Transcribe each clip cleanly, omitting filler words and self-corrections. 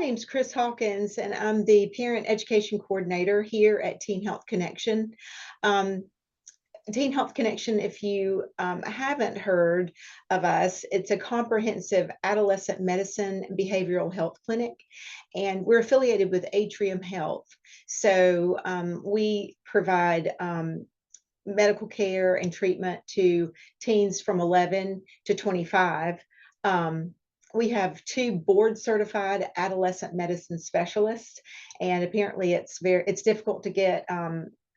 name's Kris Hawkins, and I'm the Parent Education Coordinator here at Teen Health Connection. Um, Teen Health Connection, if you haven't heard of us, it's a comprehensive adolescent medicine and behavioral health clinic, and we're affiliated with Atrium Health. So we provide medical care and treatment to teens from 11 to 25. We have 2 board certified adolescent medicine specialists, and apparently it's difficult to get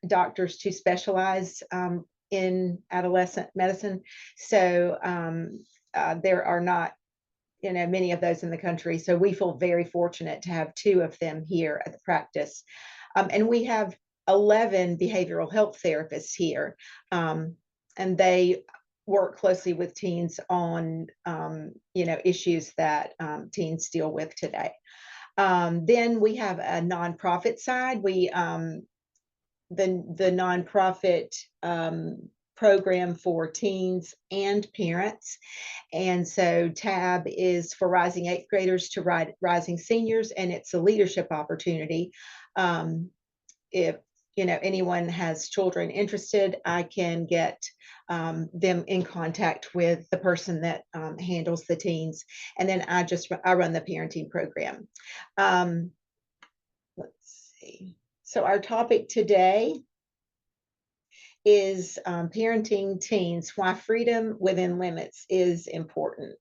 doctors to specialize in adolescent medicine. So there are not many of those in the country. So we feel very fortunate to have 2 of them here at the practice. And we have 11 behavioral health therapists here, and they work closely with teens on issues that teens deal with today. Then we have a nonprofit side. We the nonprofit program for teens and parents. And so TAB is for rising 8th graders to rising seniors, and it's a leadership opportunity. If anyone has children interested, I can get them in contact with the person that handles the teens, and then I run the parenting program. Let's see. So our topic today is parenting teens, why freedom within limits is important.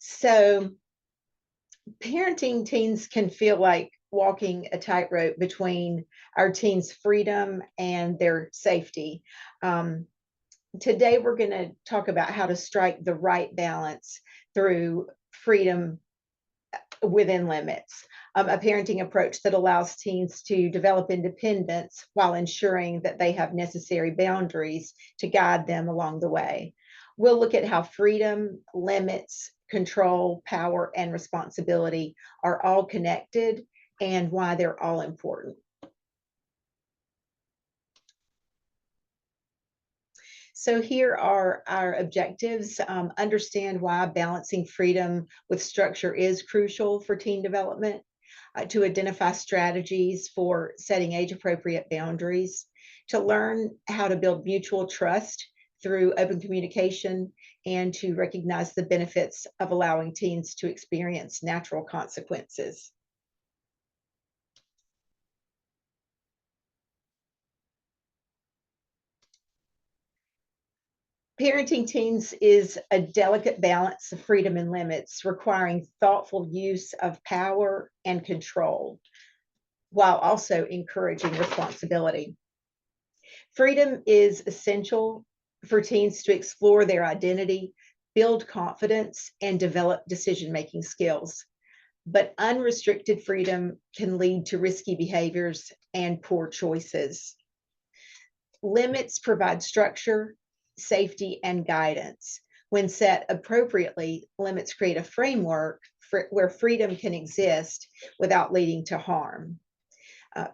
So parenting teens can feel like walking a tightrope between our teens' freedom and their safety. Today, we're going to talk about how to strike the right balance through freedom within limits, a parenting approach that allows teens to develop independence while ensuring that they have necessary boundaries to guide them along the way. We'll look at how freedom, limits, control, power, and responsibility are all connected and why they're all important. So here are our objectives. Understand why balancing freedom with structure is crucial for teen development, to identify strategies for setting age-appropriate boundaries, to learn how to build mutual trust through open communication, and to recognize the benefits of allowing teens to experience natural consequences. Parenting teens is a delicate balance of freedom and limits, requiring thoughtful use of power and control, while also encouraging responsibility. Freedom is essential for teens to explore their identity, build confidence, and develop decision-making skills. But unrestricted freedom can lead to risky behaviors and poor choices. Limits provide structure, safety, and guidance. When set appropriately, limits create a framework where freedom can exist without leading to harm.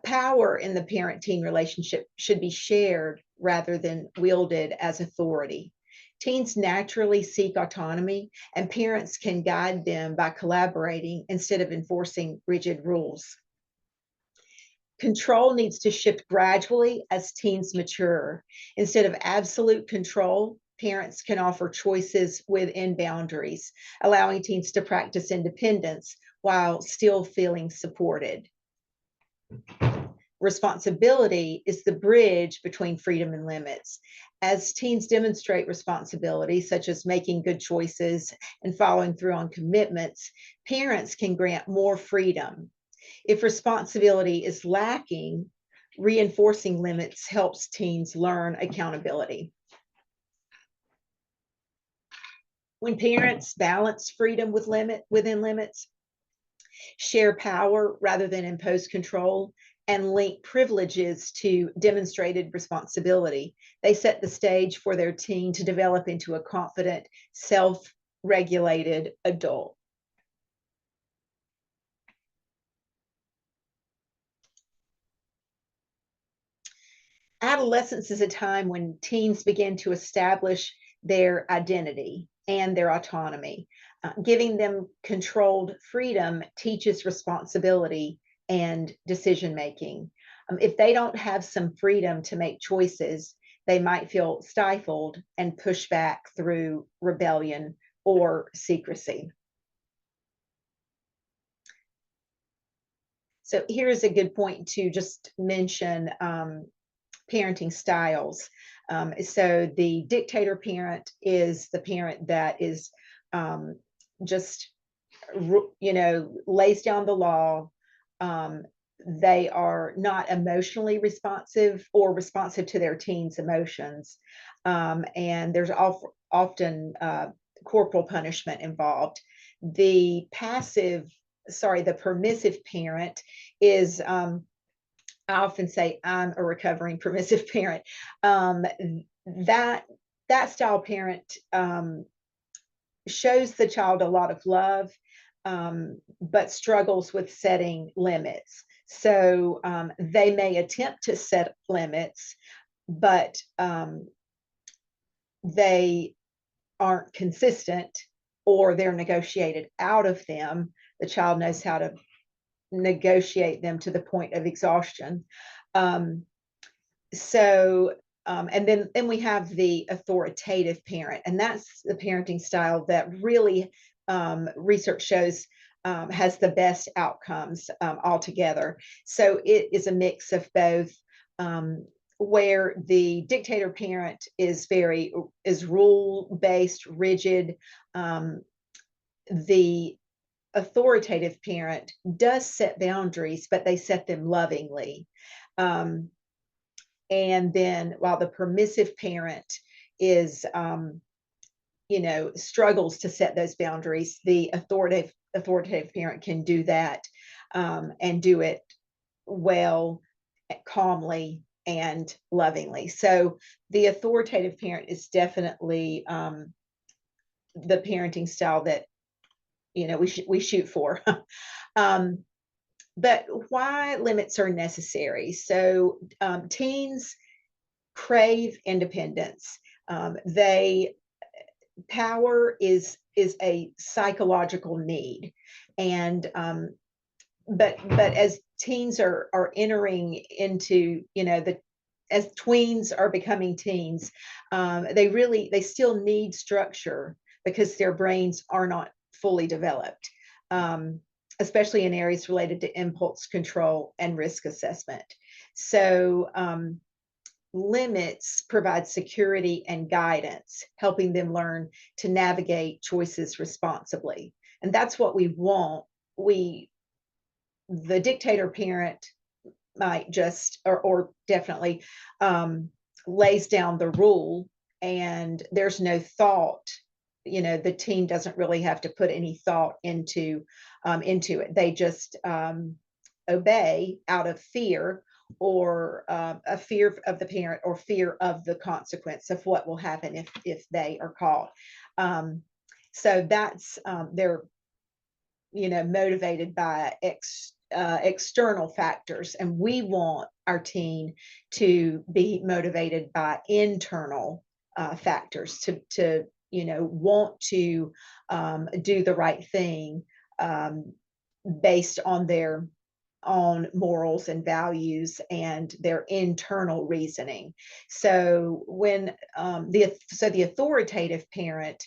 Power in the parent-teen relationship should be shared rather than wielded as authority. Teens naturally seek autonomy, and parents can guide them by collaborating instead of enforcing rigid rules. Control needs to shift gradually as teens mature. Instead of absolute control, parents can offer choices within boundaries, allowing teens to practice independence while still feeling supported. Responsibility is the bridge between freedom and limits. As teens demonstrate responsibility, such as making good choices and following through on commitments, parents can grant more freedom. If responsibility is lacking, reinforcing limits helps teens learn accountability. When parents balance freedom within limits, share power rather than impose control, and link privileges to demonstrated responsibility, they set the stage for their teen to develop into a confident, self-regulated adult. Adolescence is a time when teens begin to establish their identity and their autonomy. Giving them controlled freedom teaches responsibility and decision making. If they don't have some freedom to make choices, they might feel stifled and push back through rebellion or secrecy. So here's a good point to just mention parenting styles. So the dictator parent is the parent that is just, lays down the law. They are not emotionally responsive or responsive to their teens' emotions. And there's often corporal punishment involved. The permissive parent is, I often say I'm a recovering permissive parent. That style parent shows the child a lot of love, but struggles with setting limits. So they may attempt to set limits, but they aren't consistent, or they're negotiated out of them. The child knows how to negotiate them to the point of exhaustion. And then we have the authoritative parent, and that's the parenting style that really research shows has the best outcomes altogether. So it is a mix of both, where the dictator parent is rule-based, rigid. The authoritative parent does set boundaries, but they set them lovingly. And then while the permissive parent is, struggles to set those boundaries, the authoritative parent can do that, and do it well, calmly, and lovingly. So the authoritative parent is definitely the parenting style that we shoot for. But why limits are necessary? So teens crave independence. Power is a psychological need, and but as teens are entering into, as tweens are becoming teens, they still need structure because their brains are not fully developed, especially in areas related to impulse control and risk assessment. So limits provide security and guidance, helping them learn to navigate choices responsibly. And that's what we want. The dictator parent might just, or definitely, lays down the rule, and there's no thought. The teen doesn't really have to put any thought into it. They just obey out of fear, or a fear of the parent, or fear of the consequence of what will happen if they are caught. So that's, they're motivated by external factors, and we want our teen to be motivated by internal factors, to want to do the right thing, based on their own morals and values and their internal reasoning. So when the authoritative parent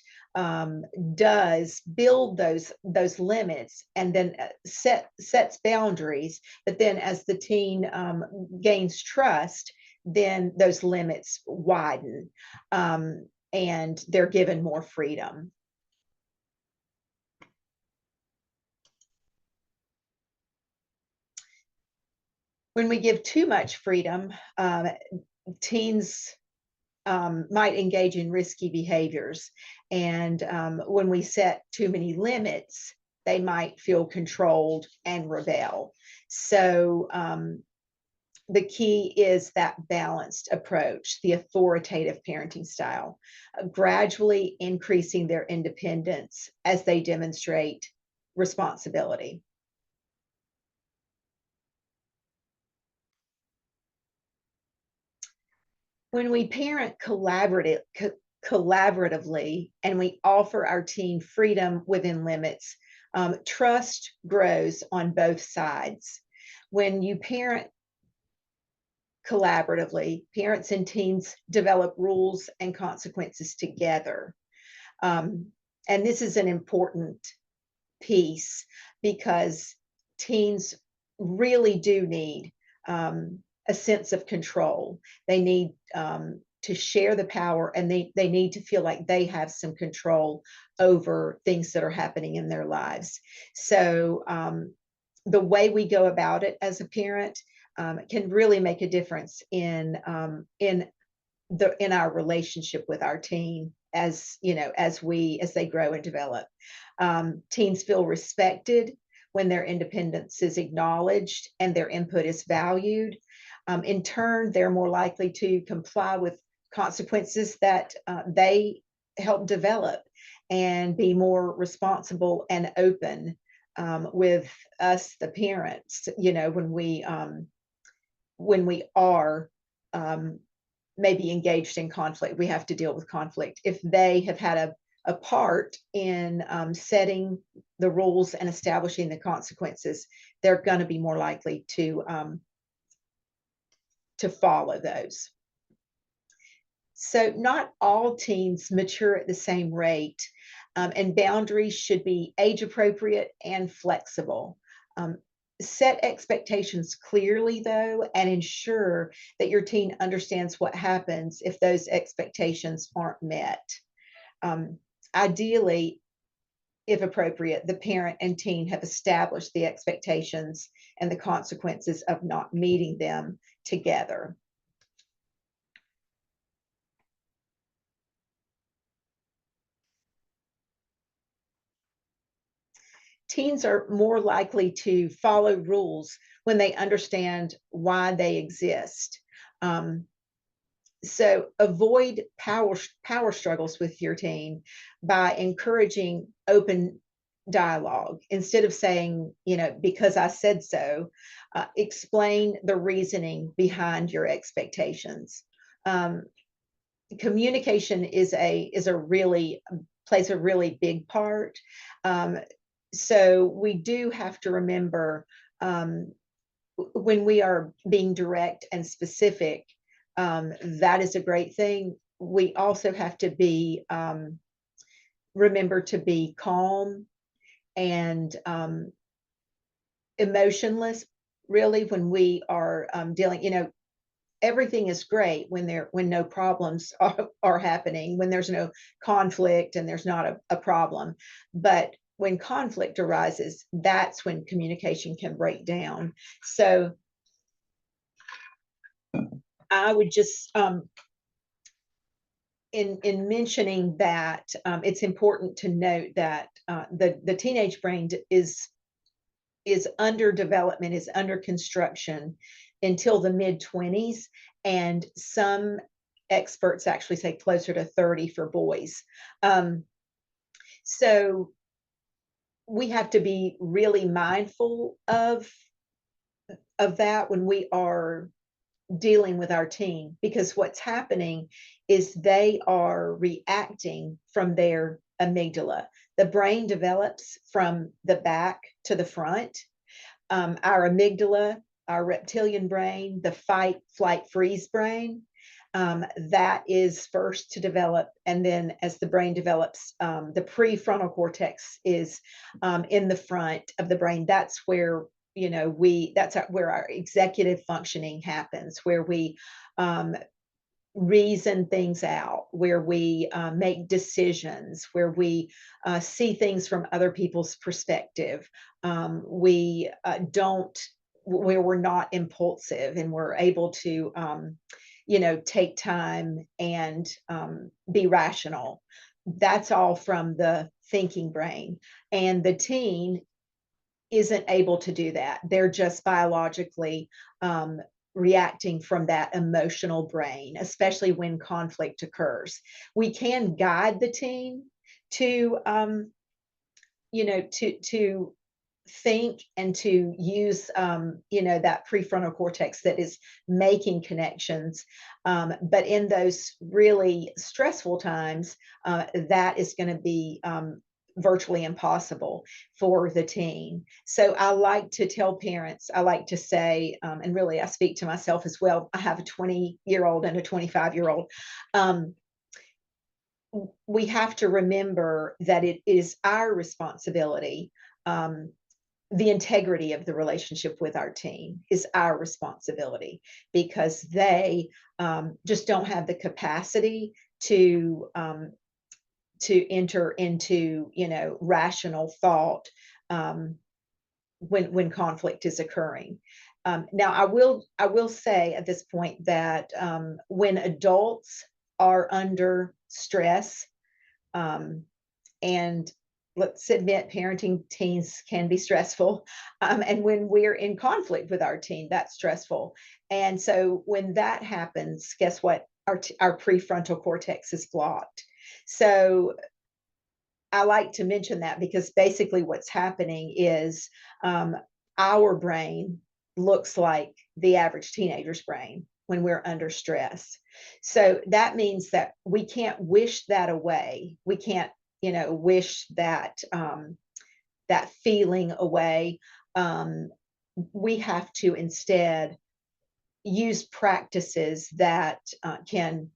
does build those limits, and then sets boundaries, but then as the teen gains trust, then those limits widen, and they're given more freedom. When we give too much freedom, teens might engage in risky behaviors. And when we set too many limits, they might feel controlled and rebel. So the key is that balanced approach, the authoritative parenting style, gradually increasing their independence as they demonstrate responsibility. When we parent collaboratively and we offer our teen freedom within limits, trust grows on both sides. When you parent collaboratively, parents and teens develop rules and consequences together. And this is an important piece because teens really do need a sense of control. They need to share the power, and they need to feel like they have some control over things that are happening in their lives. So the way we go about it as a parent can really make a difference in our relationship with our teen, as you know, as they grow and develop. Teens feel respected when their independence is acknowledged and their input is valued. In turn, they're more likely to comply with consequences that they help develop, and be more responsible and open with us, the parents. You know, when we are maybe engaged in conflict, we have to deal with conflict. If they have had a part in setting the rules and establishing the consequences, they're going to be more likely to follow those. So not all teens mature at the same rate, and boundaries should be age appropriate and flexible. Set expectations clearly, though, and ensure that your teen understands what happens if those expectations aren't met. Ideally, if appropriate, the parent and teen have established the expectations and the consequences of not meeting them together. Teens are more likely to follow rules when they understand why they exist. So avoid power struggles with your teen by encouraging open dialogue. Instead of saying, you know, because I said so, explain the reasoning behind your expectations. Communication plays a really big part. So we do have to remember, when we are being direct and specific, that is a great thing. We also have to remember to be calm and emotionless, really, when we are dealing. You know, everything is great when no problems are happening, when there's no conflict and there's not a problem. But when conflict arises, that's when communication can break down. So I would just, in mentioning that, it's important to note that the teenage brain is under development, is under construction until the mid-20s, and some experts actually say closer to 30 for boys. So we have to be really mindful of that when we are dealing with our teen, because what's happening is they are reacting from their amygdala. The brain develops from the back to the front. Our amygdala, our reptilian brain, the fight, flight, freeze brain, that is first to develop. And then as the brain develops, the prefrontal cortex is in the front of the brain. That's where, you know, where our executive functioning happens, where we reason things out, where we make decisions, where we see things from other people's perspective. Where we're not impulsive, and we're able to take time and be rational. That's all from the thinking brain. And the teen isn't able to do that. They're just biologically reacting from that emotional brain, especially when conflict occurs. We can guide the teen to think and to use that prefrontal cortex that is making connections, but in those really stressful times, that is going to be virtually impossible for the teen. So I like to tell parents, I like to say, and really I speak to myself as well, I have a 20-year-old and a 25-year-old. We have to remember that it is our responsibility. The integrity of the relationship with our teen is our responsibility, because they just don't have the capacity to enter into rational thought when conflict is occurring. Now I will say at this point that when adults are under stress, and let's admit parenting teens can be stressful, and when we're in conflict with our teen, that's stressful. And so when that happens, guess what? Our prefrontal cortex is blocked. So I like to mention that because basically what's happening is our brain looks like the average teenager's brain when we're under stress. So that means that we can't wish that away. We can't, wish that that feeling away. We have to instead use practices that can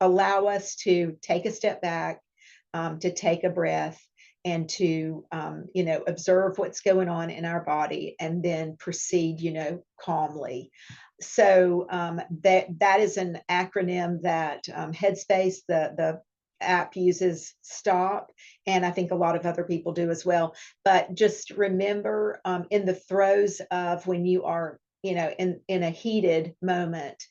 allow us to take a step back, to take a breath, and to observe what's going on in our body, and then proceed calmly. So that is an acronym that Headspace, the app, uses. STOP, and I think a lot of other people do as well. But just remember, in the throes of when you are in a heated moment,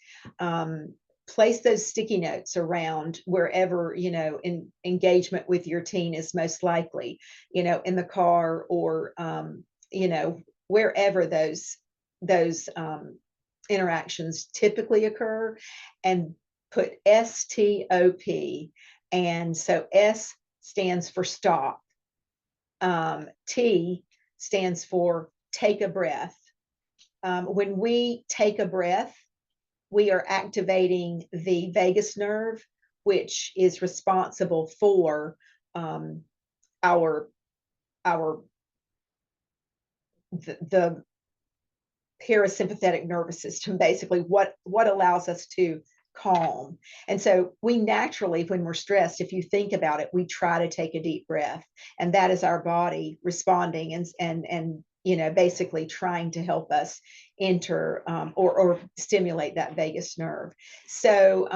place those sticky notes around wherever in engagement with your teen is most likely, in the car, or wherever those interactions typically occur, and put STOP. And so S stands for stop, T stands for take a breath. When we take a breath, we are activating the vagus nerve, which is responsible for our the parasympathetic nervous system, basically what allows us to calm. And so we naturally, when we're stressed, if you think about it, we try to take a deep breath, and that is our body responding and basically trying to help us enter or stimulate that vagus nerve. So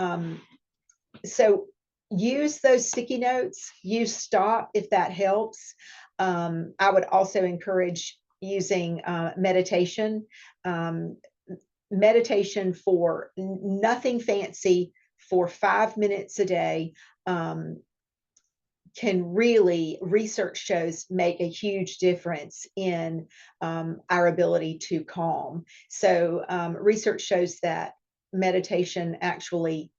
use those sticky notes, use STOP if that helps. I would also encourage using meditation. Meditation for nothing fancy, for 5 minutes a day, can really, research shows, make a huge difference in our ability to calm. So research shows that meditation actually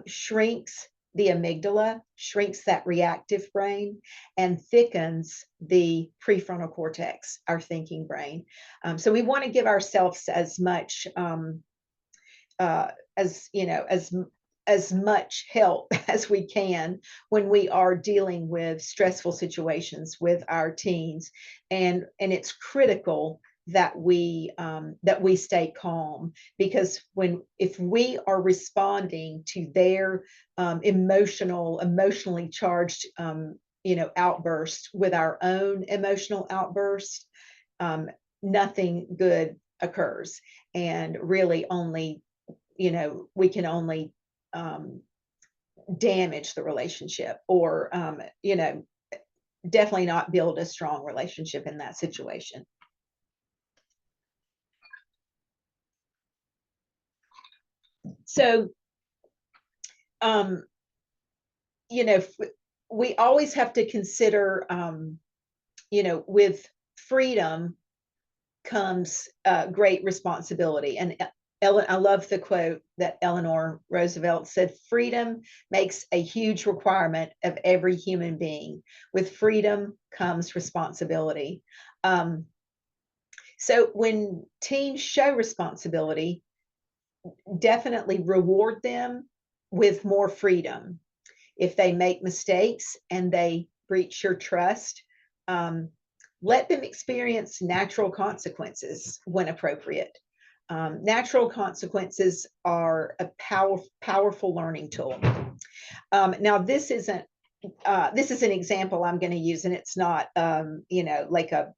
shrinks the amygdala, shrinks that reactive brain, and thickens the prefrontal cortex, our thinking brain. So we want to give ourselves as much as much help as we can when we are dealing with stressful situations with our teens, and it's critical that we stay calm, because if we are responding to their emotionally charged outburst with our own emotional outburst, nothing good occurs, and really only we can only damage the relationship, or definitely not build a strong relationship in that situation. So we always have to consider with freedom comes great responsibility. And I love the quote that Eleanor Roosevelt said: freedom makes a huge requirement of every human being. With freedom comes responsibility. So when teens show responsibility, definitely reward them with more freedom. If they make mistakes and they breach your trust, um, let them experience natural consequences when appropriate. Natural consequences are a powerful learning tool. Now, this is an example I'm going to use, and it's not, like a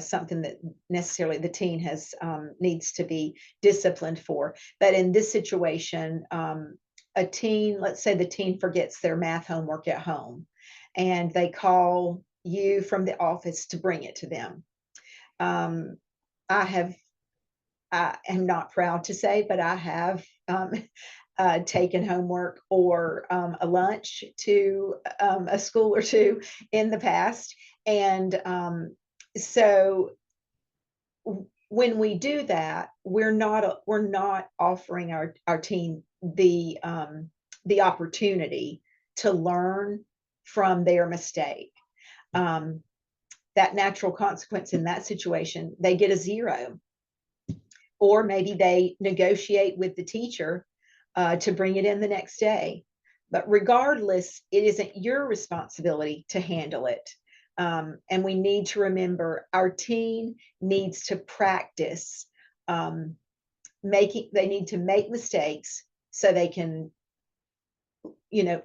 something that necessarily the teen has needs to be disciplined for. But in this situation, a teen, let's say the teen forgets their math homework at home, and they call you from the office to bring it to them. Um, I am not proud to say, but I have taken homework or a lunch to a school or two in the past. And so when we do that, we're not offering our team the opportunity to learn from their mistake. Um, that natural consequence in that situation, they get a 0, or maybe they negotiate with the teacher to bring it in the next day. But regardless, it isn't your responsibility to handle it. And we need to remember our teen needs to practice they need to make mistakes so they can,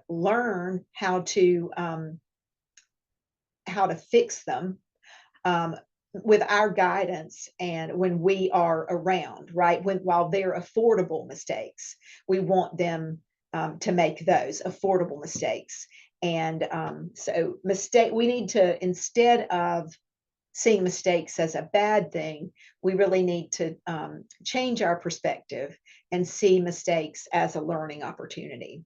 learn how to fix them with our guidance and when we are around, right? While they're affordable mistakes, we want them to make those affordable mistakes. And we need to, instead of seeing mistakes as a bad thing, we really need to change our perspective and see mistakes as a learning opportunity.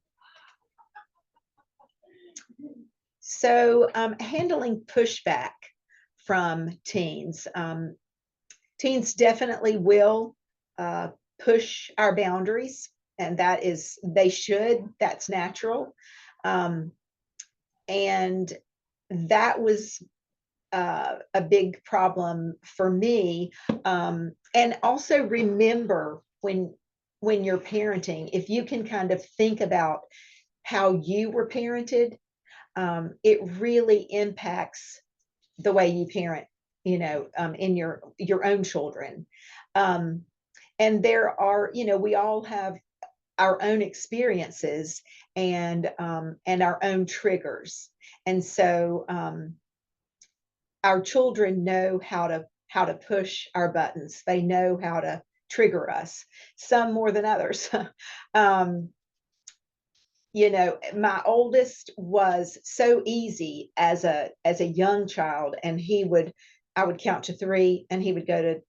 So handling pushback from teens. Teens definitely will push our boundaries, and they should, that's natural. And that was a big problem for me. And also remember when you're parenting, if you can kind of think about how you were parented, it really impacts the way you parent, in your own children. And there are, we all have our own experiences and our own triggers. And so our children know how to push our buttons. They know how to trigger us, some more than others. My oldest was so easy as a young child, and I would count to 3, and he would go to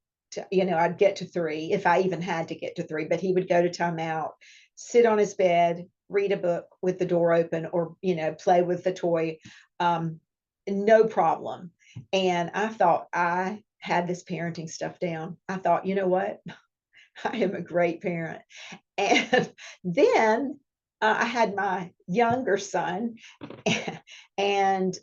I'd get to 3 if I even had to get to 3, but he would go to timeout, sit on his bed, read a book with the door open, or play with the toy, no problem. And I thought I had this parenting stuff down. I thought, you know what? I am a great parent. And then I had my younger son, and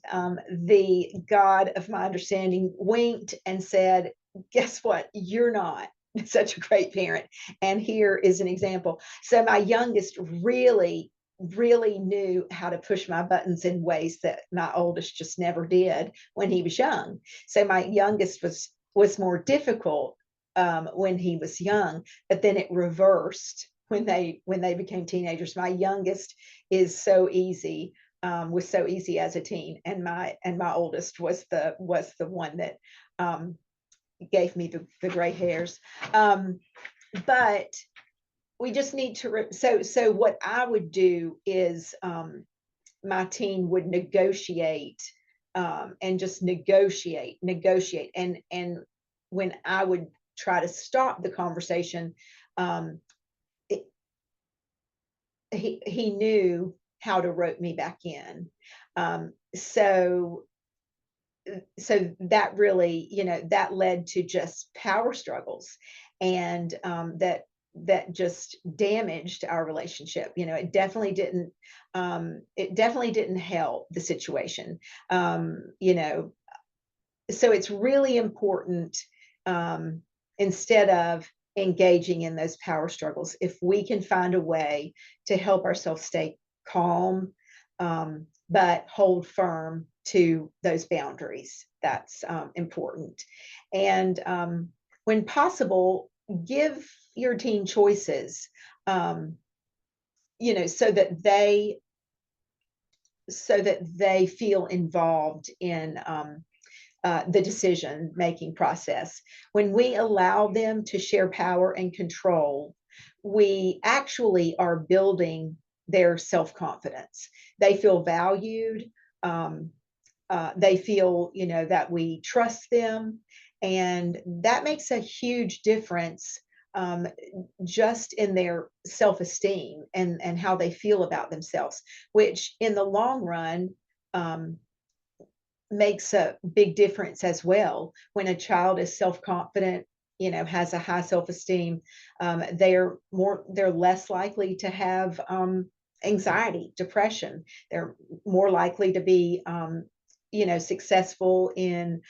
the God of my understanding winked and said, guess what? You're not such a great parent. And here is an example. So my youngest really knew how to push my buttons in ways that my oldest just never did when he was young. So my youngest was more difficult when he was young, but then it reversed when they became teenagers. My youngest is so easy, was so easy as a teen, and my oldest was the one that gave me the gray hairs. But we just need to so what I would do is my teen would negotiate, and just negotiate, and when I would try to stop the conversation, he knew how to rope me back in. So that really, that led to just power struggles, and that just damaged our relationship. It definitely didn't help the situation. So it's really important instead of engaging in those power struggles. If we can find a way to help ourselves stay calm, but hold firm to those boundaries, that's important. And when possible, give your teen choices, you know, so that they feel involved in the decision making process. When we allow them to share power and control, we actually are building their self-confidence. They feel valued. They feel, you know, that we trust them, and that makes a huge difference, um, just in their self-esteem and how they feel about themselves, which in the long run, um, makes a big difference as well. When a child is self-confident, you know, has a high self-esteem, they're less likely to have anxiety, depression. They're more likely to be, you know, successful in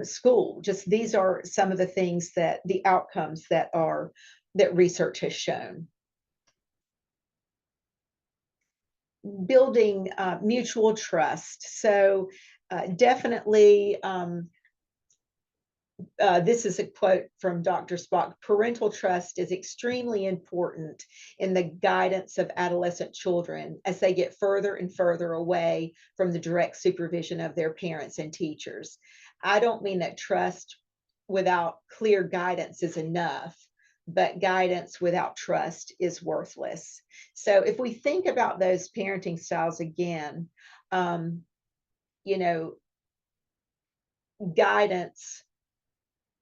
school. Just these are some of the things, that the outcomes that research has shown. Building mutual trust. So definitely, this is a quote from Dr. Spock: parental trust is extremely important in the guidance of adolescent children as they get further and further away from the direct supervision of their parents and teachers. I don't mean that trust without clear guidance is enough, but guidance without trust is worthless. So if we think about those parenting styles again, you know, guidance,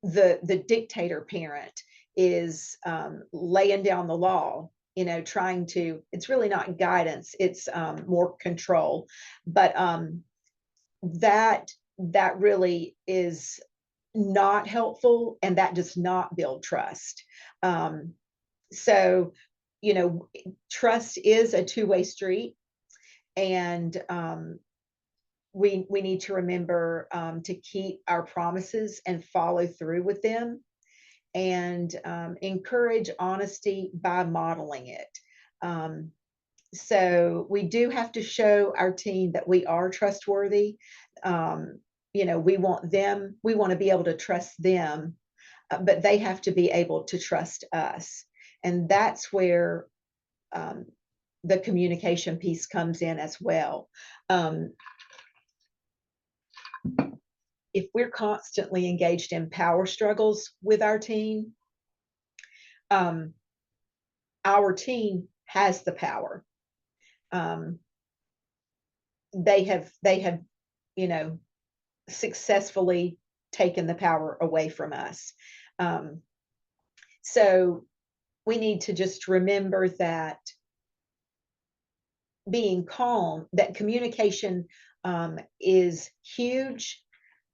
the dictator parent is laying down the law, you know, trying to, it's really not guidance, it's more control. But that really is not helpful, and that does not build trust. So, you know, trust is a two-way street, and we need to remember to keep our promises and follow through with them, and encourage honesty by modeling it. So we do have to show our teen that we are trustworthy. You know, we want to be able to trust them, but they have to be able to trust us. And that's where the communication piece comes in as well. If we're constantly engaged in power struggles with um, our teen has the power. They have, you know, successfully taken the power away from us. So we need to just remember that being calm, that communication is huge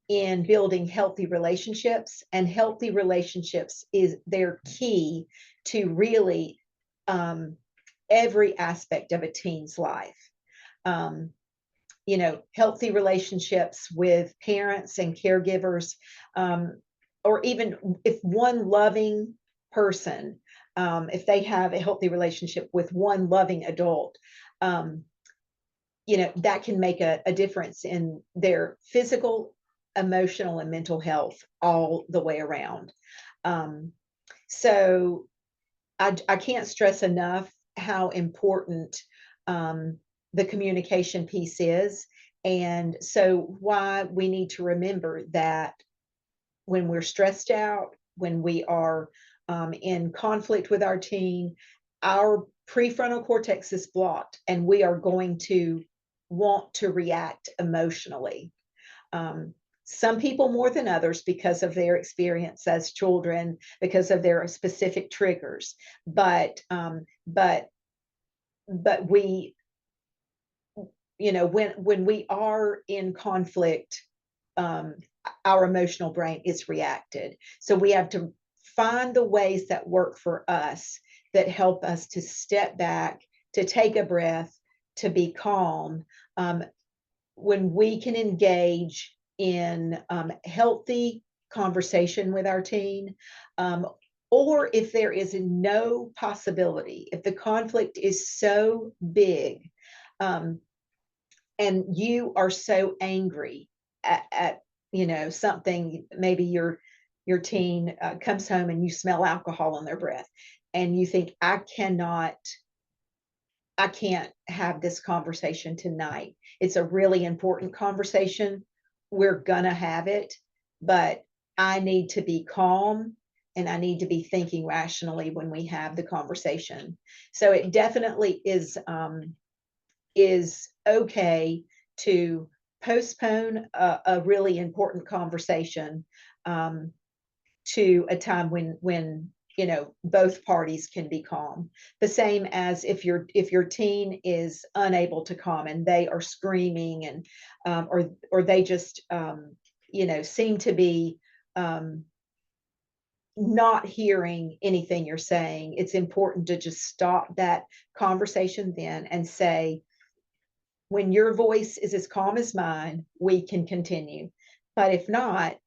in building healthy relationships, and healthy relationships is their key to really every aspect of a teen's life. You know, healthy relationships with parents and caregivers, or even if one loving person, if they have a healthy relationship with one loving adult, you know, that can make a difference in their physical, emotional, and mental health all the way around. So I can't stress enough how important the communication piece is. And so why we need to remember that when we're stressed out, when we are in conflict with our teen, our prefrontal cortex is blocked, and we are going to want to react emotionally. Some people more than others because of their experience as children, because of their specific triggers. But we, you know, when we are in conflict, our emotional brain is reacted. So we have to find the ways that work for us, that help us to step back, to take a breath, to be calm. When we can engage in healthy conversation with our teen. Or if there is no possibility, if the conflict is so big, and you are so angry at something, maybe your teen comes home and you smell alcohol on their breath, and you think, I can't have this conversation tonight. It's a really important conversation. We're gonna have it, but I need to be calm and I need to be thinking rationally when we have the conversation. So it definitely is okay to postpone a really important conversation, to a time when both parties can be calm. The same as if your teen is unable to calm and they are screaming, and or they just seem to be not hearing anything you're saying. It's important to just stop that conversation then and say, when your voice is as calm as mine, we can continue. But if not,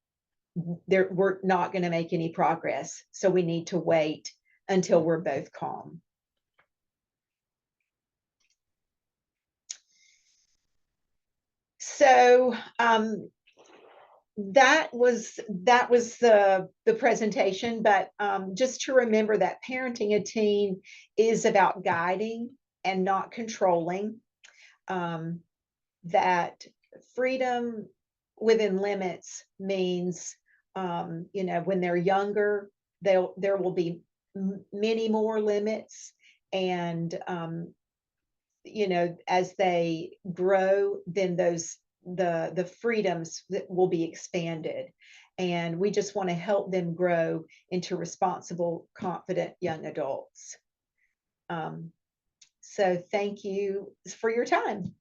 we're not going to make any progress. So we need to wait until we're both calm. So that was the presentation. But just to remember that parenting a teen is about guiding and not controlling. That freedom within limits means, when they're younger, there will be many more limits, and as they grow, then the freedoms that will be expanded, and we just want to help them grow into responsible, confident young adults. So thank you for your time.